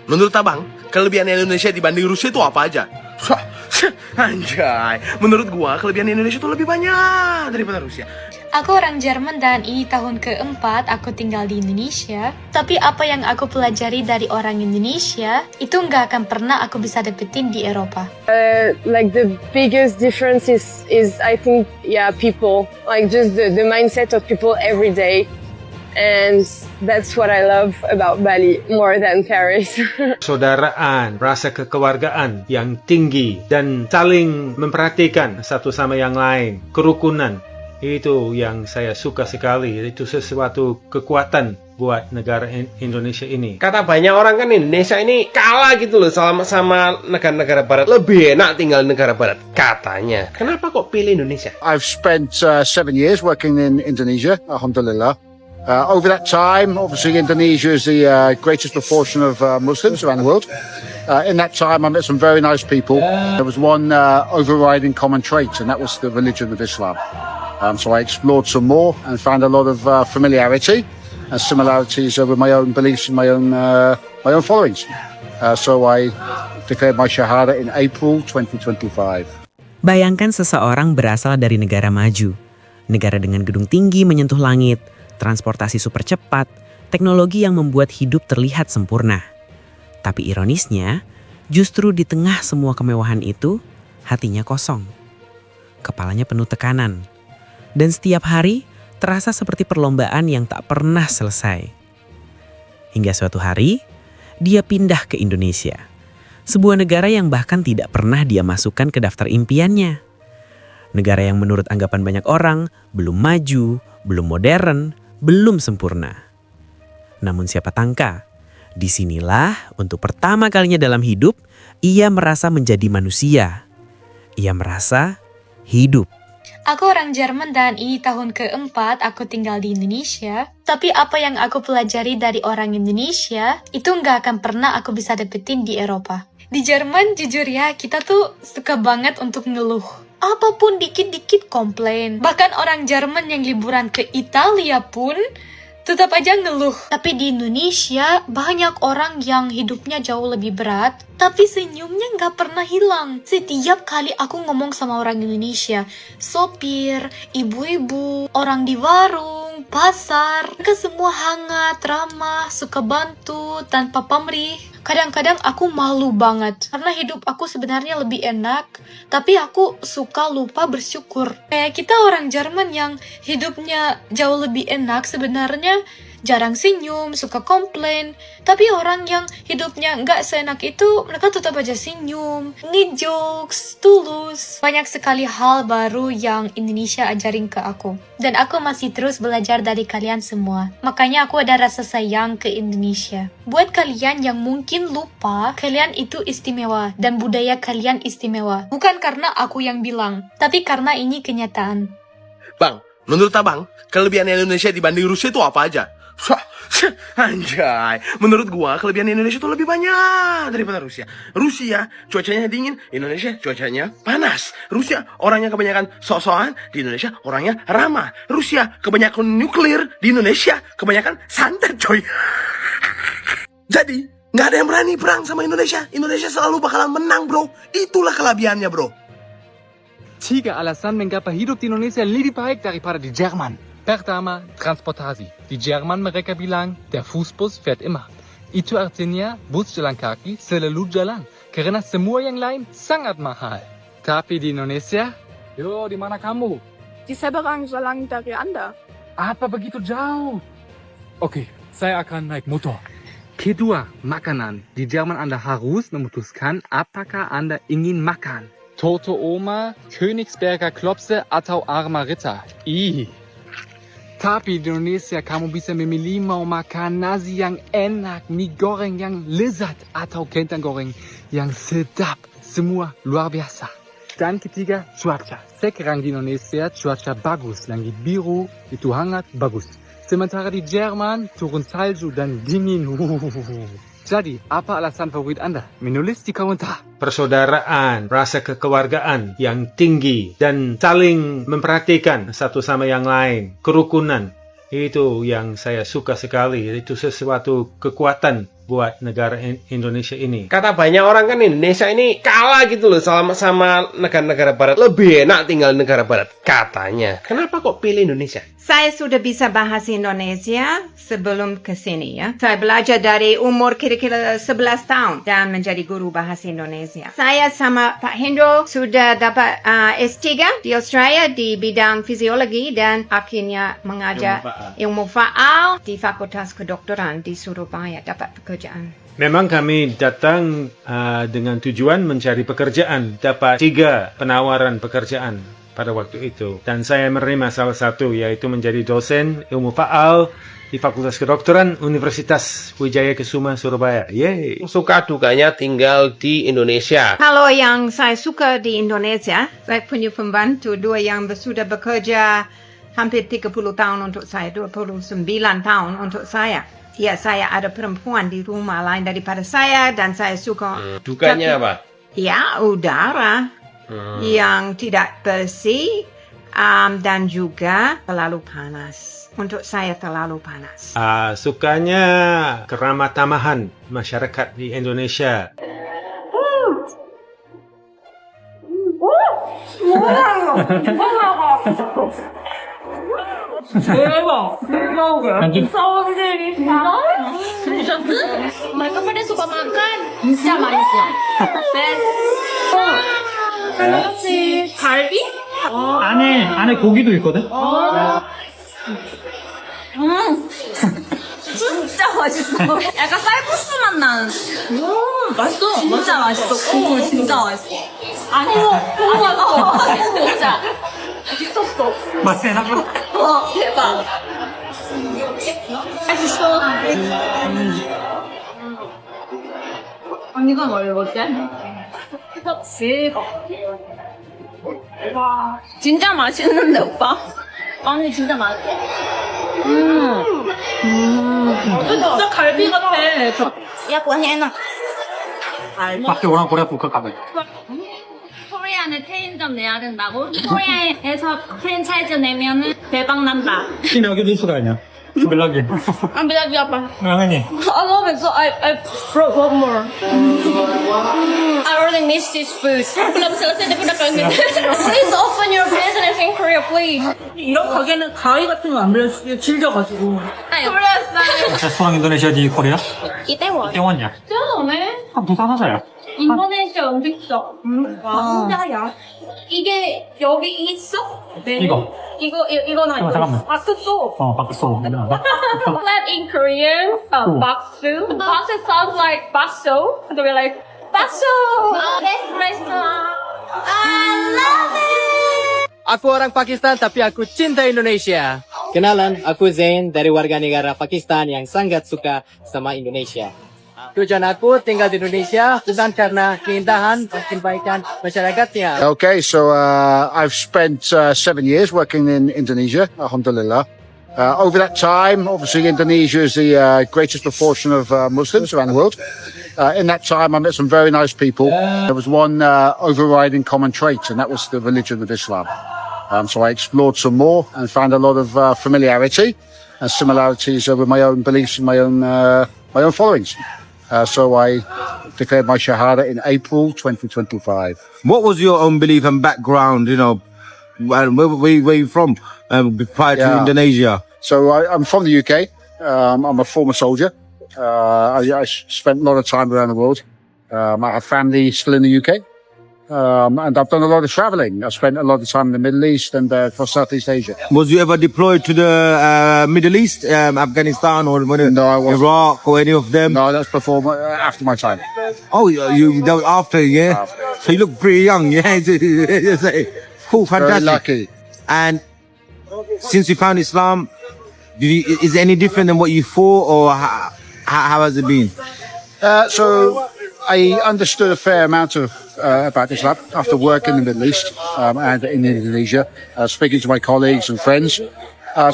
menurut abang, kelebihan Indonesia dibanding Rusia itu apa aja? Anjay, menurut gua kelebihan Indonesia itu lebih banyak daripada Rusia. Aku orang Jerman dan ini tahun keempat aku tinggal di Indonesia. Tapi apa yang aku pelajari dari orang Indonesia, itu nggak akan pernah aku bisa dapetin di Eropa. Like the biggest difference is I think people, like just the mindset of people every day. And that's what I love about Bali more than Paris. Persaudaraan, rasa kekeluargaan yang tinggi dan saling memperhatikan satu sama yang lain, kerukunan. Itu yang saya suka sekali. Itu sesuatu kekuatan buat negara Indonesia ini. Kata banyak orang kan Indonesia ini kalah gitu loh sama negara-negara barat. Lebih enak tinggal di negara barat katanya. Kenapa kok pilih Indonesia? I've spent 7 years working in Indonesia, alhamdulillah. Over that time, obviously Indonesia is the greatest proportion of Muslims around the world. In that time, I met some very nice people. There was one overriding common trait, and that was the religion of Islam. So I explored some more and found a lot of familiarity and similarities with my own beliefs and my own followings. So I declared my Shahada in April 2025. Bayangkan seseorang berasal dari negara maju. Negara dengan gedung tinggi menyentuh langit, transportasi super cepat, teknologi yang membuat hidup terlihat sempurna. Tapi ironisnya, justru di tengah semua kemewahan itu, hatinya kosong. Kepalanya penuh tekanan. Dan setiap hari terasa seperti perlombaan yang tak pernah selesai. Hingga suatu hari, dia pindah ke Indonesia. Sebuah negara yang bahkan tidak pernah dia masukkan ke daftar impiannya. Negara yang menurut anggapan banyak orang belum maju, belum modern, belum sempurna. Namun siapa tangka, disinilah untuk pertama kalinya dalam hidup, ia merasa menjadi manusia. Ia merasa hidup. Aku orang Jerman dan ini tahun keempat aku tinggal di Indonesia. Tapi apa yang aku pelajari dari orang Indonesia, itu nggak akan pernah aku bisa dapetin di Eropa. Di Jerman jujur ya, kita tuh suka banget untuk ngeluh. Apapun dikit-dikit komplain. Bahkan orang Jerman yang liburan ke Italia pun tetap aja ngeluh. Tapi di Indonesia banyak orang yang hidupnya jauh lebih berat, tapi senyumnya nggak pernah hilang. Setiap kali aku ngomong sama orang Indonesia, sopir, ibu-ibu, orang di warung, pasar, mereka semua hangat, ramah, suka bantu, tanpa pamrih. Kadang-kadang aku malu banget, karena hidup aku sebenarnya lebih enak, tapi aku suka lupa bersyukur. Kayak kita orang Jerman yang hidupnya jauh lebih enak, sebenarnya jarang senyum, suka komplain. Tapi orang yang hidupnya nggak seenak itu, mereka tetap aja senyum, ngejokes, tulus. Banyak sekali hal baru yang Indonesia ajarin ke aku. Dan aku masih terus belajar dari kalian semua. Makanya aku ada rasa sayang ke Indonesia. Buat kalian yang mungkin lupa, kalian itu istimewa dan budaya kalian istimewa. Bukan karena aku yang bilang, tapi karena ini kenyataan. Bang, menurut abang, kelebihan Indonesia dibanding Rusia itu apa aja? Anjay, menurut gua kelebihan Indonesia itu lebih banyak daripada Rusia. Rusia cuacanya dingin, Indonesia cuacanya panas. Rusia orangnya kebanyakan sok-sokan, di Indonesia orangnya ramah. Rusia kebanyakan nuklir, di Indonesia kebanyakan santet coy. Jadi nggak ada yang berani perang sama Indonesia. Indonesia selalu bakalan menang bro. Itulah kelebihannya bro. Tiga alasan mengapa hidup di Indonesia lebih baik daripada di Jerman. Pertama, transportasi. Di Jerman mereka bilang, der Fußbus fährt immer. Itu artinya bus jalan kaki selalu jalan, karena semua yang lain sangat mahal. Tapi di Indonesia, yo, di mana kamu? Di Seberang, Jalan dari Anda. Apa begitu jauh? Oke, saya akan naik motor. Kedua, makanan. Di Jerman Anda harus memutuskan apakah Anda ingin makan. Tote Oma, Königsberger Klopse atau Armer Ritter. Tapi di Indonesia kamu bisa memilih mau makan nasi yang enak, mie goreng yang lezat, atau kentang goreng yang sedap. Semua luar biasa. Dan ketiga, cuaca. Sekarang di Indonesia cuaca bagus, langit biru, itu hangat, bagus. Sementara di Jerman turun salju dan dingin. Jadi, apa alasan favorit Anda? Menulis di komentar. Persaudaraan, rasa kekeluargaan yang tinggi dan saling memperhatikan satu sama yang lain, kerukunan. Itu yang saya suka sekali. Itu sesuatu kekuatan buat negara Indonesia ini. Kata banyak orang kan Indonesia ini kalah gitu loh sama negara-negara barat. Lebih enak tinggal di negara barat katanya. Kenapa kok pilih Indonesia? Saya sudah bisa bahasa Indonesia sebelum ke sini ya. Saya belajar dari umur kira-kira 11 tahun dan menjadi guru bahasa Indonesia. Saya sama Pak Hendro sudah dapat S3 di Australia di bidang fisiologi dan akhirnya mengajar ilmu faal di Fakultas Kedokteran di Surabaya dapat pekerjaan. Memang kami datang dengan tujuan mencari pekerjaan. Dapat 3 penawaran pekerjaan pada waktu itu. Dan saya menerima salah satu, yaitu menjadi dosen ilmu faal di Fakultas Kedokteran Universitas Wijaya Kesuma Surabaya. Yeay! Suka dukanya tinggal di Indonesia. Kalau yang saya suka di Indonesia, saya punya pembantu 2 yang sudah bekerja hampir 30 tahun untuk saya, 29 tahun untuk saya. Ya, saya ada perempuan di rumah lain daripada saya dan saya suka. Dukanya apa? Ya, udara yang tidak bersih dan juga terlalu panas. Untuk saya terlalu panas. Sukanya keramah tamahan masyarakat di Indonesia. Mereka pada suka makan. Bisa manisnya. 갈비? 안에 고기도 있거든? 진짜 맛있어. 약간 쌀국수 맛 나는. 맛있어. 진짜 맛있어. 국물 진짜 맛있어. 안에서 진짜 미쳤어. 맛있어. 대박. 맛있어. 언니가 뭘 먹지? 와, 진짜 맛있는데 오빠? 아니 진짜 맛있어. 진짜 갈비 같아. 야, 고생했나? 밖에 오랑 코리아 북한 가면. 코리안에 체인점 내야 된다고? 코리아에서 프랜차이즈 내면은 대박 난다. 여기 리스가 아니야. 빌라기. I'm glad you are. 당연히. I love it, so I brought one more. I really miss this food. Belum selesai tapi udah kangen. Please open your business in Korea, please. 이런 가게는 가위 같은 거 안 빌려주게 질겨가지고. Korea style. 레스토랑 인도네시아 디 코리아? 이태원. 태원이야. 쩌네. 한 부산 하자야. 인도네시아 음식점. 진짜야. 이게 여기 있어? 네. 이거는 잠깐만. 박수. 박수. Flat in Korean, bakso. Bakso sounds like bakso. So we're like, bakso! Best restaurant. I love it! Aku orang Pakistan tapi aku cinta Indonesia. Kenalan, aku Zain dari warga negara Pakistan yang sangat suka sama Indonesia. Tujuan aku tinggal di Indonesia bukan karena keindahan dan kebaikan masyarakatnya. Okay, so I've spent 7 years working in Indonesia, alhamdulillah. Over that time, obviously Indonesia is the greatest proportion of Muslims around the world. In that time, I met some very nice people. There was one overriding common trait, and that was the religion of Islam. So I explored some more and found a lot of familiarity and similarities with my own beliefs and my own followings. So I declared my Shahada in April 2025. What was your own belief and background, where you from prior to Indonesia? So I'm from the UK. I'm a former soldier. I spent a lot of time around the world. I have family still in the UK. And I've done a lot of traveling. I spent a lot of time in the Middle East and across Southeast Asia. Was you ever deployed to the Middle East, Afghanistan or Iraq or any of them? No, that's before, after my time. Oh, that was after, yeah? After. So you look pretty young, yeah? Cool, fantastic. Very lucky. And since you found Islam, is it any different than what you thought, or how has it been? So I understood a fair amount of about Islam after working in the Middle East and in Indonesia, speaking to my colleagues and friends.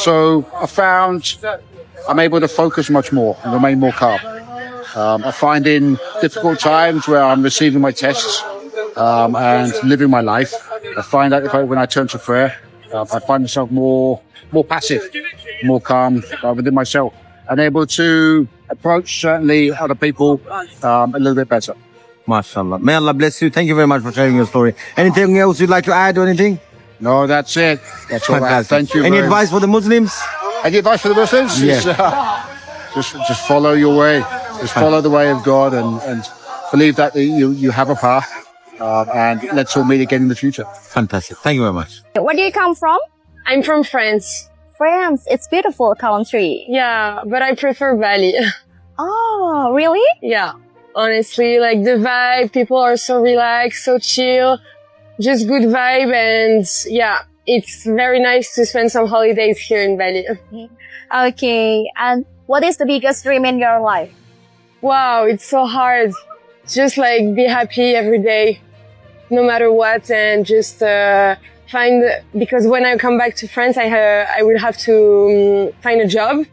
So I found I'm able to focus much more and remain more calm. I find in difficult times where I'm receiving my tests and living my life, I find that when I turn to prayer, I find myself more passive, more calm within myself, and able to approach certainly other people a little bit better. MashaAllah. May Allah bless you. Thank you very much for sharing your story. Anything else you'd like to add or anything? No, that's it. That's all right. Thank you. Any very advice for the Muslims? Any advice for the Muslims? Yeah. Just follow your way. Just follow the way of God and believe that you have a path. And let's all meet again in the future. Fantastic. Thank you very much. Where do you come from? I'm from France. France. It's beautiful country. Yeah, but I prefer Bali. Oh, really? Yeah, honestly, like the vibe, people are so relaxed, so chill, just good vibe, and yeah, it's very nice to spend some holidays here in Bali. Okay. And what is the biggest dream in your life? Wow, it's so hard. Just like be happy every day, no matter what, and just because when I come back to France, I will have to find a job.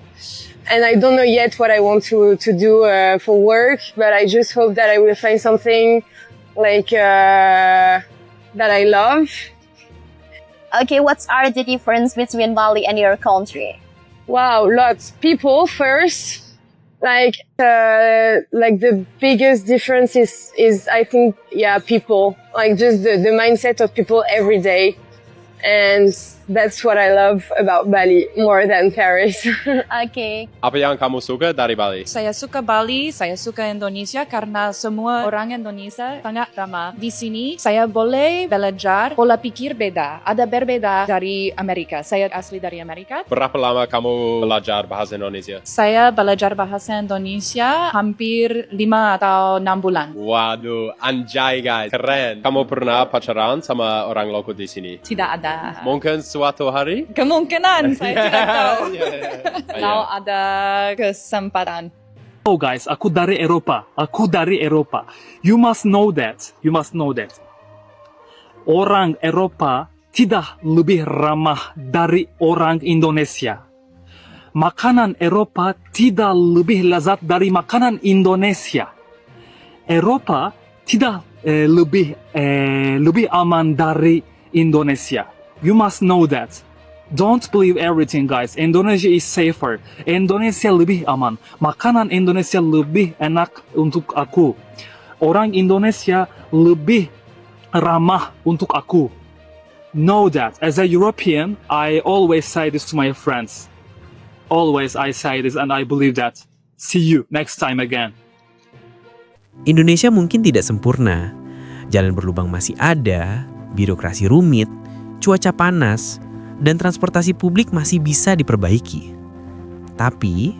And I don't know yet what I want to do for work, but I just hope that I will find something like that I love. Okay, what are the difference between Bali and your country? Wow, lots. People first, like the biggest difference is I think, yeah, people. Like just the mindset of people every day. And that's what I love about Bali more than Paris. Okay. Apa yang kamu suka dari Bali? Saya suka Bali, saya suka Indonesia karena semua orang Indonesia sangat ramah. Di sini saya boleh belajar pola pikir beda, ada berbeda dari Amerika. Saya asli dari Amerika. Berapa lama kamu belajar bahasa Indonesia? Saya belajar bahasa Indonesia hampir 5 atau 6 bulan. Waduh, anjay guys, keren. Kamu pernah pacaran sama orang lokal di sini? Tidak ada. Mungkin suatu hari? Kemungkinan, saya tidak tahu. Yeah. Kalau ada kesempatan. Oh guys, aku dari Eropa. You must know that. Orang Eropa tidak lebih ramah dari orang Indonesia. Makanan Eropa tidak lebih lezat dari makanan Indonesia. Eropa tidak lebih aman dari Indonesia. You must know that. Don't believe everything, guys. Indonesia is safer. Indonesia lebih aman. Makanan Indonesia lebih enak untuk aku. Orang Indonesia lebih ramah untuk aku. Know that. As a European, I always say this to my friends. Always I say this and I believe that. See you next time again. Indonesia mungkin tidak sempurna. Jalan berlubang masih ada, birokrasi rumit, cuaca panas, dan transportasi publik masih bisa diperbaiki. Tapi,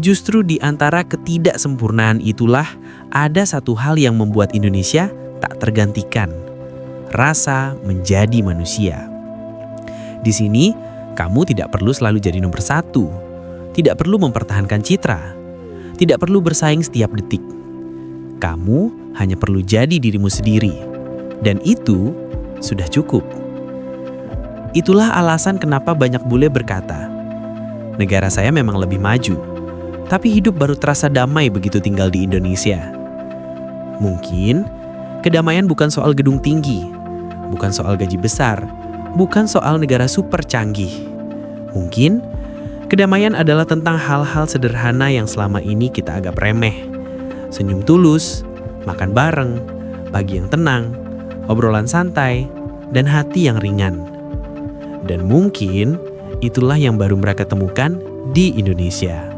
justru di antara ketidaksempurnaan itulah ada satu hal yang membuat Indonesia tak tergantikan. Rasa menjadi manusia. Di sini, kamu tidak perlu selalu jadi nomor satu. Tidak perlu mempertahankan citra. Tidak perlu bersaing setiap detik. Kamu hanya perlu jadi dirimu sendiri. Dan itu sudah cukup. Itulah alasan kenapa banyak bule berkata, negara saya memang lebih maju, tapi hidup baru terasa damai begitu tinggal di Indonesia. Mungkin, kedamaian bukan soal gedung tinggi, bukan soal gaji besar, bukan soal negara super canggih. Mungkin, kedamaian adalah tentang hal-hal sederhana yang selama ini kita anggap remeh. Senyum tulus, makan bareng, pagi yang tenang, obrolan santai, dan hati yang ringan. Dan mungkin itulah yang baru mereka temukan di Indonesia.